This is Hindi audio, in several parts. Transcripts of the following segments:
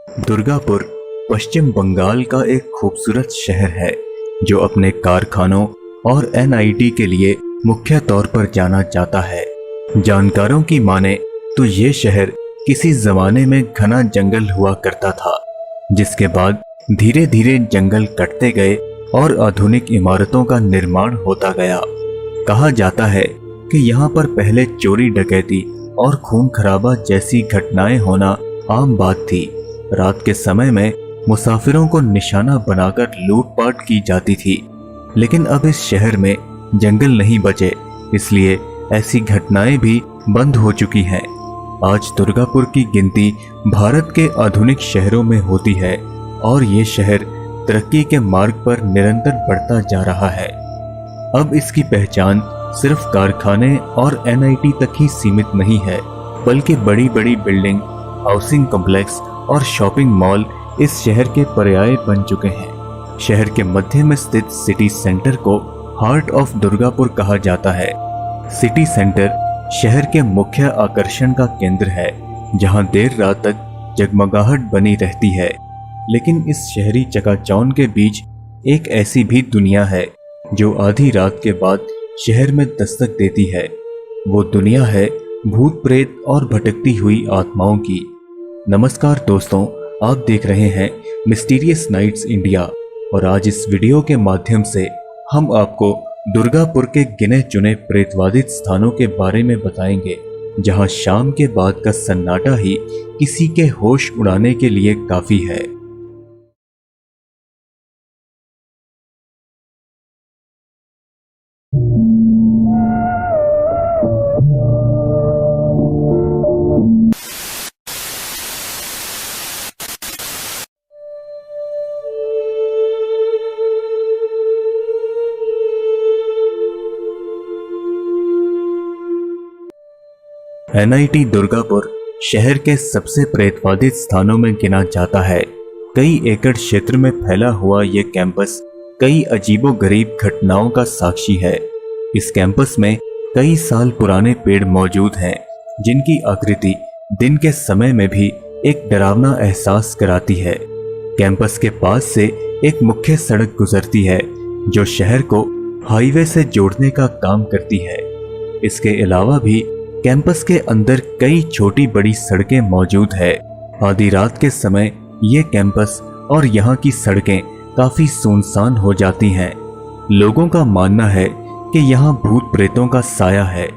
दुर्गापुर पश्चिम बंगाल का एक खूबसूरत शहर है जो अपने कारखानों और एनआईटी के लिए मुख्य तौर पर जाना जाता है। जानकारों की माने तो ये शहर किसी जमाने में घना जंगल हुआ करता था, जिसके बाद धीरे धीरे जंगल कटते गए और आधुनिक इमारतों का निर्माण होता गया। कहा जाता है कि यहाँ पर पहले चोरी डकैती और खून खराबा जैसी घटनाएं होना आम बात थी। रात के समय में मुसाफिरों को निशाना बनाकर लूटपाट की जाती थी, लेकिन अब इस शहर में जंगल नहीं बचे, इसलिए ऐसी घटनाएं भी बंद हो चुकी हैं। आज दुर्गापुर की गिनती भारत के आधुनिक शहरों में होती है और ये शहर तरक्की के मार्ग पर निरंतर बढ़ता जा रहा है। अब इसकी पहचान सिर्फ कारखाने और एनआईटी तक ही सीमित नहीं है, बल्कि बड़ी बड़ी बिल्डिंग, हाउसिंग कॉम्प्लेक्स और शॉपिंग मॉल इस शहर के पर्याय बन चुके हैं। शहर के मध्य में स्थित सिटी सेंटर को हार्ट ऑफ दुर्गापुर कहा जाता है। सिटी सेंटर शहर के मुख्य आकर्षण का केंद्र है, जहां देर रात तक जगमगाहट बनी रहती है। लेकिन इस शहरी चकाचौंध के बीच एक ऐसी भी दुनिया है जो आधी रात के बाद शहर में दस्तक देती है। वो दुनिया है भूत प्रेत और भटकती हुई आत्माओं की। नमस्कार दोस्तों, आप देख रहे हैं मिस्टीरियस नाइट्स इंडिया और आज इस वीडियो के माध्यम से हम आपको दुर्गापुर के गिने चुने प्रेतवादित स्थानों के बारे में बताएंगे, जहां शाम के बाद का सन्नाटा ही किसी के होश उड़ाने के लिए काफी है। एनआईटी दुर्गापुर शहर के सबसे प्रेतवादित स्थानों में गिना जाता है। कई एकड़ क्षेत्र में फैला हुआ यह कैंपस कई अजीबोगरीब घटनाओं का साक्षी है। इस कैंपस में कई साल पुराने पेड़ मौजूद हैं, जिनकी आकृति दिन के समय में भी एक डरावना एहसास कराती है। कैंपस के पास से एक मुख्य सड़क गुजरती है जो शहर को हाईवे से जोड़ने का काम करती है। इसके अलावा भी कैंपस के अंदर कई छोटी बड़ी सड़कें मौजूद है। आधी रात के समय ये कैंपस और यहाँ की सड़कें काफी सुनसान हो जाती हैं। लोगों का मानना है कि यहाँ भूत प्रेतों का साया है,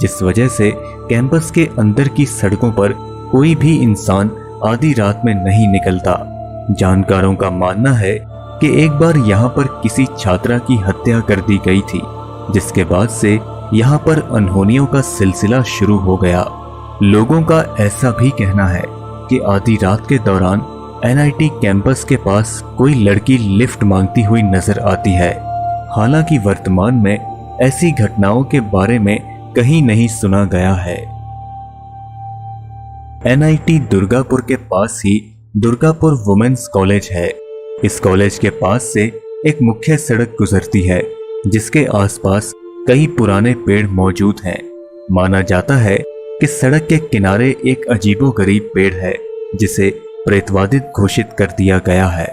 जिस वजह से कैंपस के अंदर की सड़कों पर कोई भी इंसान आधी रात में नहीं निकलता। जानकारों का मानना है कि एक बार यहाँ पर किसी छात्रा की हत्या कर दी गई थी, जिसके बाद से यहाँ पर अनहोनियों का सिलसिला शुरू हो गया। लोगों का ऐसा भी कहना है कि आधी रात के दौरान एनआईटी कैंपस के पास कोई लड़की लिफ्ट मांगती हुई नजर आती है। हालांकि वर्तमान में ऐसी घटनाओं के बारे में कहीं नहीं सुना गया है। एनआईटी दुर्गापुर के पास ही दुर्गापुर वुमेन्स कॉलेज है। इस कॉलेज के पास से एक मुख्य सड़क गुजरती है, जिसके आसपास कई पुराने पेड़ मौजूद हैं। माना जाता है कि सड़क के किनारे एक अजीबोगरीब पेड़ है, जिसे प्रेतवादित घोषित कर दिया गया है।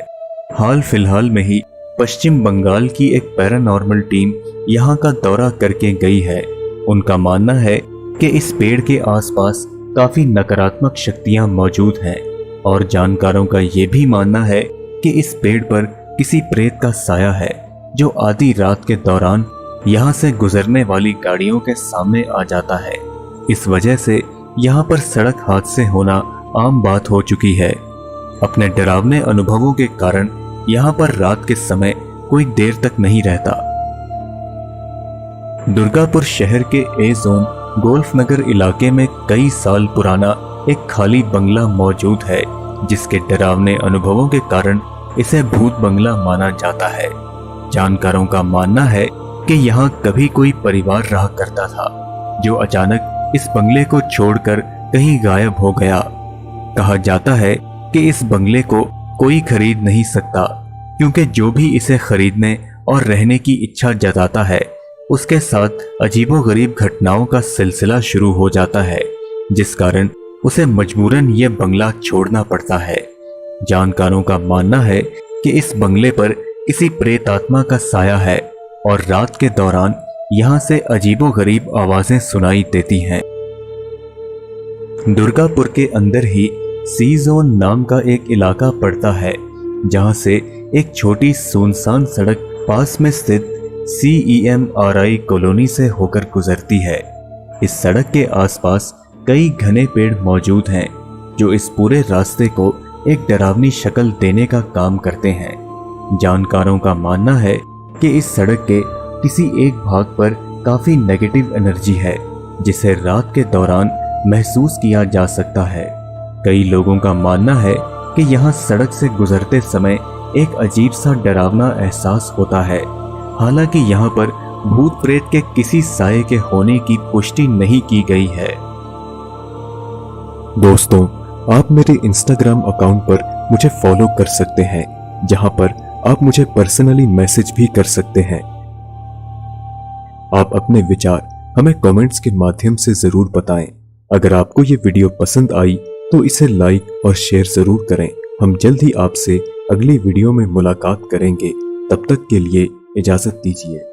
हाल फिलहाल में ही पश्चिम बंगाल की एक पैरानॉर्मल टीम यहाँ का दौरा करके गई है। उनका मानना है कि इस पेड़ के आसपास काफी नकारात्मक शक्तियां मौजूद हैं और जानकारों का ये भी मानना है कि इस पेड़ पर किसी प्रेत का साया है, जो आधी रात के दौरान यहाँ से गुजरने वाली गाड़ियों के सामने आ जाता है। इस वजह से यहाँ पर सड़क हादसे होना आम बात हो चुकी है। अपने डरावने अनुभवों के कारण यहाँ पर रात के समय कोई देर तक नहीं रहता। दुर्गापुर शहर के ए जोन गोल्फ नगर इलाके में कई साल पुराना एक खाली बंगला मौजूद है, जिसके डरावने अनुभवों के कारण इसे भूत बंगला माना जाता है। जानकारों का मानना है कि यहाँ कभी कोई परिवार रहा करता था, जो अचानक इस बंगले को छोड़कर कहीं गायब हो गया। कहा जाता है कि इस बंगले को कोई खरीद नहीं सकता, क्योंकि जो भी इसे खरीदने और रहने की इच्छा जताता है, उसके साथ अजीबोगरीब घटनाओं का सिलसिला शुरू हो जाता है, जिस कारण उसे मजबूरन ये बंगला छोड़ना पड़ता है। जानकारों का मानना है कि इस बंगले पर किसी प्रेत आत्मा का साया है और रात के दौरान यहाँ से अजीबोगरीब आवाजें सुनाई देती हैं। दुर्गापुर के अंदर ही सी जोन नाम का एक इलाका पड़ता है, जहां से एक छोटी सुनसान सड़क पास में स्थित CEMRI कॉलोनी से होकर गुजरती है। इस सड़क के आसपास कई घने पेड़ मौजूद हैं, जो इस पूरे रास्ते को एक डरावनी शक्ल देने का काम करते हैं। जानकारों का मानना है कि इस सड़क के किसी एक भाग पर काफी नेगेटिव एनर्जी है, जिसे रात के दौरान महसूस किया जा सकता है। कई लोगों का मानना है कि यहाँ सड़क से गुजरते समय एक अजीब सा डरावना एहसास होता है। हालांकि यहाँ पर भूत प्रेत के किसी साये के होने की पुष्टि नहीं की गई है। दोस्तों, आप मेरे इंस्टाग्राम अकाउंट पर मुझे फॉलो कर सकते हैं, जहां पर आप मुझे पर्सनली मैसेज भी कर सकते हैं। आप अपने विचार हमें कमेंट्स के माध्यम से जरूर बताएं। अगर आपको ये वीडियो पसंद आई तो इसे लाइक और शेयर जरूर करें। हम जल्द ही आपसे अगली वीडियो में मुलाकात करेंगे। तब तक के लिए इजाजत दीजिए।